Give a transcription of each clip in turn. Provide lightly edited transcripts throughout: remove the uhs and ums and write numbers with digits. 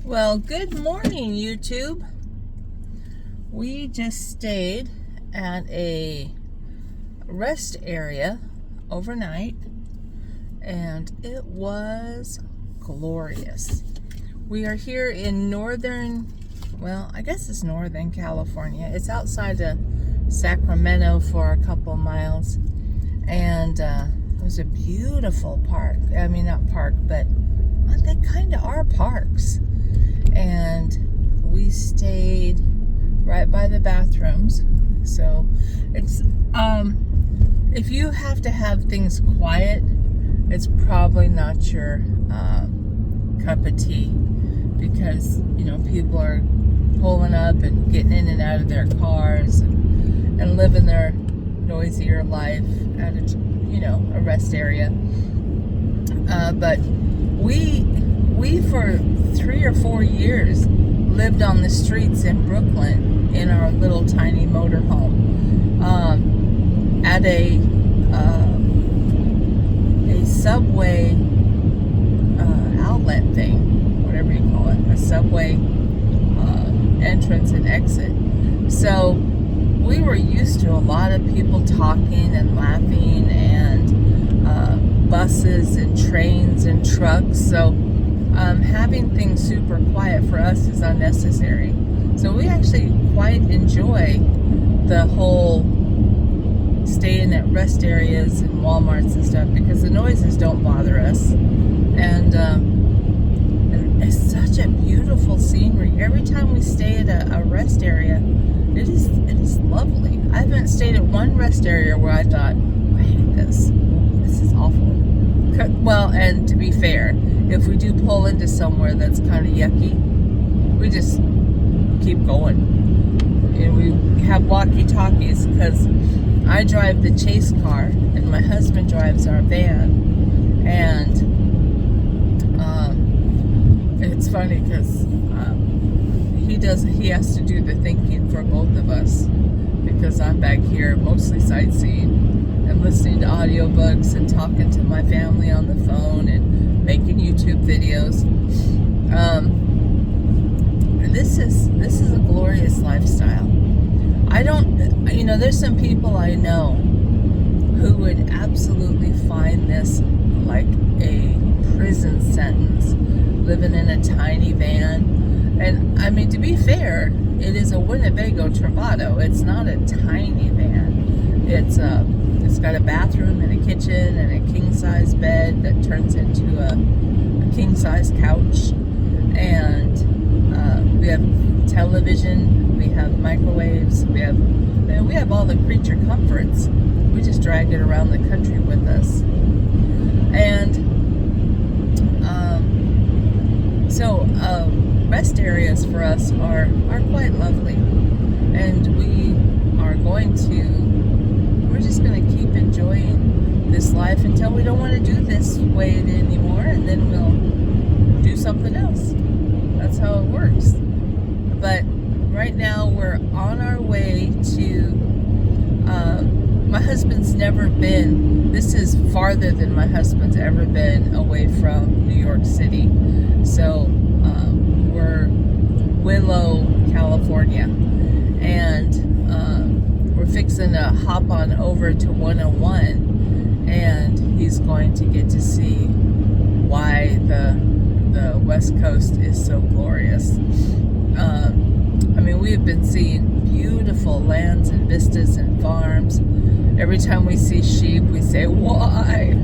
Well, good morning, YouTube. We just stayed at a rest area overnight, and it was glorious. We are here in northern, well, I guess it's northern California. It's outside of Sacramento for a couple miles, and it was a beautiful park. I mean, not park, but they kind of are parks. And we stayed right by the bathrooms. So it's if you have to have things quiet, it's probably not your cup of tea, because people are pulling up and getting in and out of their cars and living their noisier life at a rest area. But we for 3 or 4 years lived on the streets in Brooklyn in our little tiny motorhome at a subway outlet thing, whatever you call it, a subway entrance and exit. So we were used to a lot of people talking and laughing, and buses and trains and trucks. So having things super quiet for us is unnecessary. So we actually quite enjoy the whole staying at rest areas and Walmarts and stuff, because the noises don't bother us. And it's such a beautiful scenery. Every time we stay at a rest area, it is lovely. I haven't stayed at one rest area where I thought, I hate this. This is awful. Well, and to be fair, if we do pull into somewhere that's kind of yucky, we just keep going. And we have walkie-talkies, because I drive the chase car and my husband drives our van. And it's funny because he has to do the thinking for both of us, because I'm back here mostly sightseeing and listening to audiobooks and talking to my family on the phone and making YouTube videos. This is a glorious lifestyle. There's some people I know who would absolutely find this like a prison sentence, living in a tiny van. And I mean, to be fair, it is a Winnebago Travato. It's not a tiny van. It's got a bathroom and a kitchen and a king-size bed that turns into a king-size couch. And we have television, we have microwaves, we have all the creature comforts. We just drag it around the country with us. And so rest areas for us are quite lovely. And we're just going to keep enjoying this life until we don't want to do this way anymore, and then we'll do something else. That's how it works. But right now we're on our way to, my husband's never been, this is farther than my husband's ever been away from New York City. So we're Willow, California, and we're fixing to hop on over to 101, and he's going to get to see why the West Coast is so glorious. We have been seeing beautiful lands and vistas and farms. Every time we see sheep, we say, why?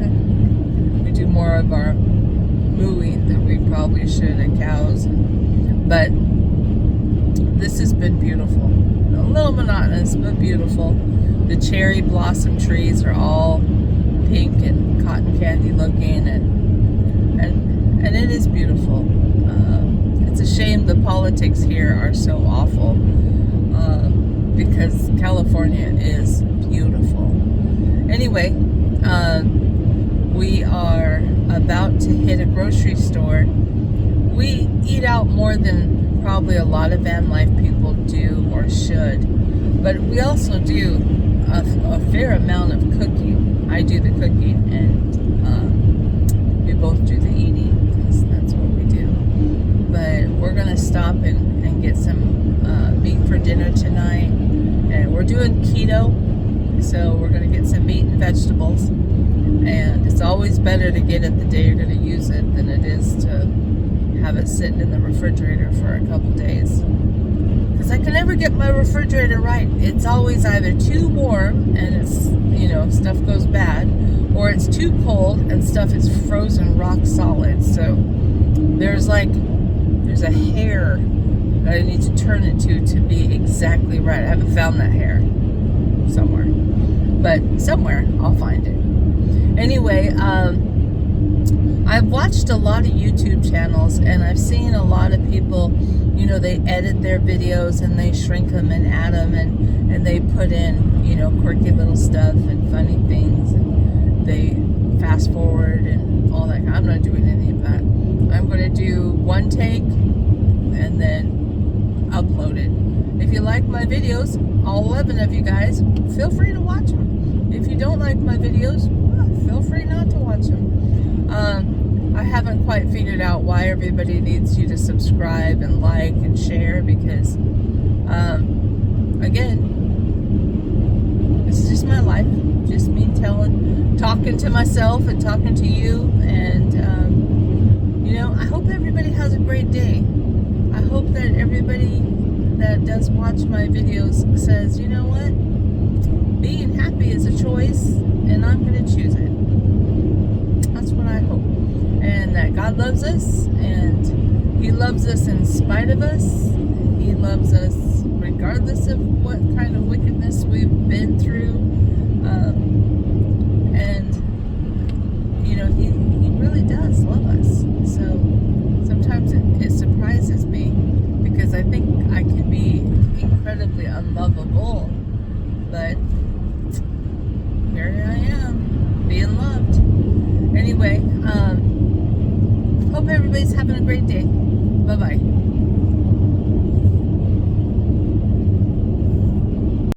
We do more of our mooing than we probably should at cows. But this has been beautiful. A little monotonous, but beautiful. The cherry blossom trees are all pink and cotton candy looking, and it is beautiful. It's a shame the politics here are so awful, because California is beautiful. Anyway, we are about to hit a grocery store. We eat out more than probably a lot of van life people do or should, but we also do a fair amount of cooking. I do the cooking, and we both do the eating, because that's what we do. But we're going keto, so we're going to get some meat and vegetables. And it's always better to get it the day you're going to use it than it is to have it sitting in the refrigerator for a couple days. Because I can never get my refrigerator right. It's always either too warm and it's, stuff goes bad, or it's too cold and stuff is frozen rock solid. So there's a hair that I need to turn it to be exactly right. I haven't found that hair somewhere, but somewhere I'll find it. Anyway, I've watched a lot of YouTube channels, and I've seen a lot of people, they edit their videos and they shrink them and add them, and they put in, quirky little stuff and funny things, and they fast forward and all that. I'm not doing any of that. I'm going to do one take and then upload it. If you like my videos, all 11 of you guys, feel free to watch them. If you don't like my videos, feel free not to watch them. I haven't quite figured out why everybody needs you to subscribe and like and share, because, again, this is just my life. Just me talking to myself and talking to you. And, I hope everybody has a great day. I hope that everybody that does watch my videos says, you know what? Being happy is a choice, and I'm going to choose it. That's what I hope. And that God loves us, and He loves us in spite of us. He loves us regardless of what kind of wickedness we've been through. He really does love us. So sometimes it surprises me, because I think I can be incredibly unlovable, but here I am, being loved. Anyway, hope everybody's having a great day. Bye-bye.